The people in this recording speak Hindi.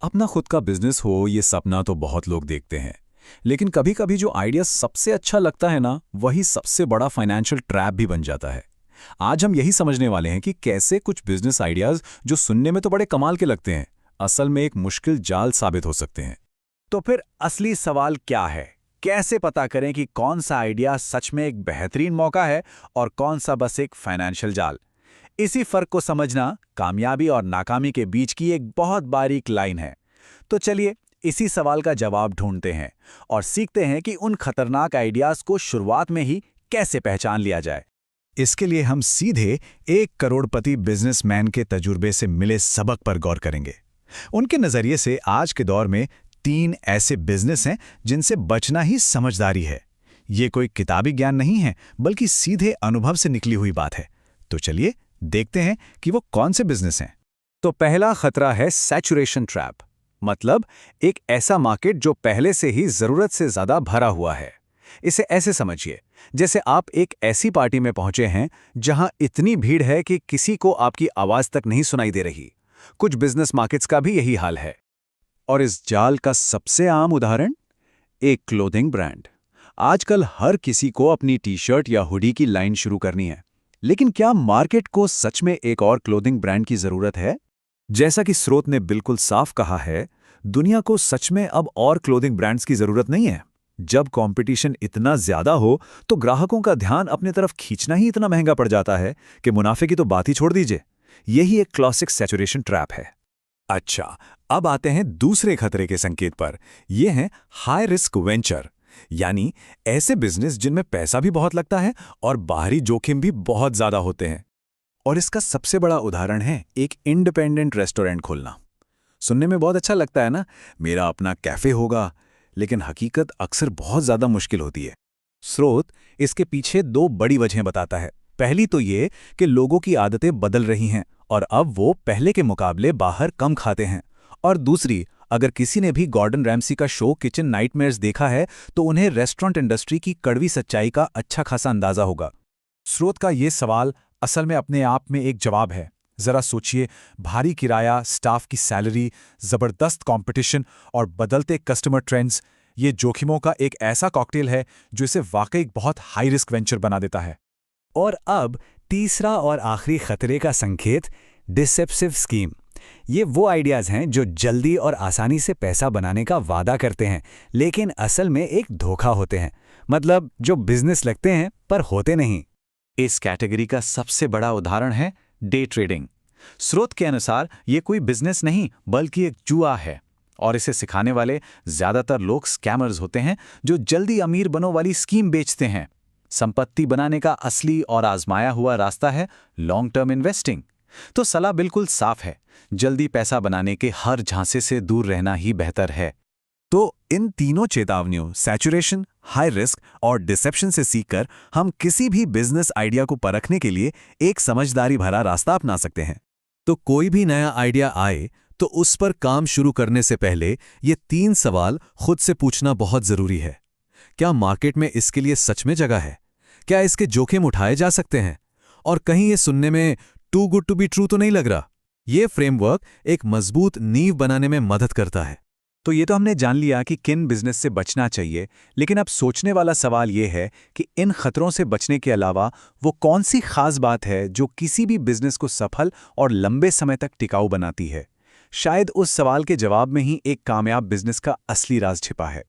अपना खुद का बिजनेस हो ये सपना तो बहुत लोग देखते हैं, लेकिन कभी-कभी जो आइडिया सबसे अच्छा लगता है ना, वही सबसे बड़ा फाइनेंशियल ट्रैप भी बन जाता है। आज हम यही समझने वाले हैं कि कैसे कुछ बिजनेस आइडियाज जो सुनने में तो बड़े कमाल के लगते हैं, असल में एक मुश्किल जाल साबित हो सकते हैं। तो फिर असली सवाल क्या है? कैसे पता करें कि कौन सा आइडिया सच में एक बेहतरीन मौका है और कौन सा बस एक फाइनेंशियल जाल? इसी फर्क को समझना कामयाबी और नाकामी के बीच की एक बहुत बारीक लाइन है। तो चलिए इसी सवाल का जवाब ढूंढते हैं और सीखते हैं कि उन खतरनाक आइडियाज को शुरुआत में ही कैसे पहचान लिया जाए। इसके लिए हम सीधे एक करोड़पति बिजनेसमैन के तजुर्बे से मिले सबक पर गौर करेंगे। उनके नजरिए से आज के दौर में 3 ऐसे बिजनेस हैं जिनसे बचना ही समझदारी है। ये कोई किताबी ज्ञान नहीं है, बल्कि सीधे अनुभव से निकली हुई बात है। तो चलिए देखते हैं कि वो कौन से बिजनेस हैं। तो पहला खतरा है सैचुरेशन ट्रैप, मतलब एक ऐसा मार्केट जो पहले से ही जरूरत से ज्यादा भरा हुआ है। इसे ऐसे समझिए, जैसे आप एक ऐसी पार्टी में पहुंचे हैं जहां इतनी भीड़ है कि किसी को आपकी आवाज तक नहीं सुनाई दे रही। कुछ बिजनेस मार्केट्स का भी यही हाल है। और इस जाल का सबसे आम उदाहरण एक क्लोथिंग ब्रांड। आजकल हर किसी को अपनी टी शर्ट या हुडी की लाइन शुरू करनी है, लेकिन क्या मार्केट को सच में एक और क्लोथिंग ब्रांड की जरूरत है? जैसा कि स्रोत ने बिल्कुल साफ कहा है, दुनिया को सच में अब और क्लोथिंग ब्रांड्स की जरूरत नहीं है। जब कंपटीशन इतना ज्यादा हो तो ग्राहकों का ध्यान अपने तरफ खींचना ही इतना महंगा पड़ जाता है कि मुनाफे की तो बात ही छोड़ दीजिए। यही एक क्लासिक सैचुरेशन ट्रैप है। अच्छा, अब आते हैं दूसरे खतरे के संकेत पर। ये हैं हाई रिस्क वेंचर, यानी ऐसे बिजनेस जिनमें पैसा भी बहुत लगता है और बाहरी जोखिम भी बहुत ज्यादा होते हैं। और इसका सबसे बड़ा उदाहरण है एक इंडिपेंडेंट रेस्टोरेंट खोलना। सुनने में बहुत अच्छा लगता है ना, मेरा अपना कैफे होगा, लेकिन हकीकत अक्सर बहुत ज्यादा मुश्किल होती है। स्रोत इसके पीछे 2 बड़ी वजहें बताता है। पहली तो ये कि लोगों की आदतें बदल रही हैं और अब वो पहले के मुकाबले बाहर कम खाते हैं। और दूसरी, अगर किसी ने भी गॉर्डन रैमसी का शो किचन नाइटमेयर्स देखा है तो उन्हें रेस्टोरेंट इंडस्ट्री की कड़वी सच्चाई का अच्छा खासा अंदाजा होगा। स्रोत का ये सवाल असल में अपने आप में एक जवाब है। जरा सोचिए, भारी किराया, स्टाफ की सैलरी, जबरदस्त कंपटीशन और बदलते कस्टमर ट्रेंड्स, ये जोखिमों का एक ऐसा कॉकटेल है जो इसे वाकई एक बहुत हाई रिस्क वेंचर बना देता है। और अब तीसरा और आखिरी खतरे का संकेत, डिसेप्टिव स्कीम। ये वो आइडियाज हैं जो जल्दी और आसानी से पैसा बनाने का वादा करते हैं, लेकिन असल में एक धोखा होते हैं। मतलब जो बिजनेस लगते हैं पर होते नहीं। इस कैटेगरी का सबसे बड़ा उदाहरण है डे ट्रेडिंग। स्रोत के अनुसार ये कोई बिजनेस नहीं बल्कि एक जुआ है, और इसे सिखाने वाले ज्यादातर लोग स्कैमर्स होते हैं जो जल्दी अमीर बनो वाली स्कीम बेचते हैं। संपत्ति बनाने का असली और आजमाया हुआ रास्ता है लॉन्ग टर्म इन्वेस्टिंग। तो सलाह बिल्कुल साफ है, जल्दी पैसा बनाने के हर झांसे से दूर रहना ही बेहतर है। तो इन तीनों चेतावनियों, सैचुरेशन, हाई रिस्क और डिसेप्शन से सीखकर हम किसी भी बिजनेस आइडिया को परखने के लिए एक समझदारी भरा रास्ता अपना सकते हैं। तो कोई भी नया आइडिया आए तो उस पर काम शुरू करने से पहले ये 3 सवाल खुद से पूछना बहुत जरूरी है। क्या मार्केट में इसके लिए सच में जगह है? क्या इसके जोखिम उठाए जा सकते हैं? और कहीं ये सुनने में too good to be true तो नहीं लग रहा? ये फ्रेमवर्क एक मजबूत नींव बनाने में मदद करता है। तो ये तो हमने जान लिया कि किन बिजनेस से बचना चाहिए, लेकिन अब सोचने वाला सवाल ये है कि इन खतरों से बचने के अलावा वो कौन सी खास बात है जो किसी भी बिजनेस को सफल और लंबे समय तक टिकाऊ बनाती है? शायद उस सवाल के जवाब में ही एक कामयाब बिजनेस का असली राज छिपा है।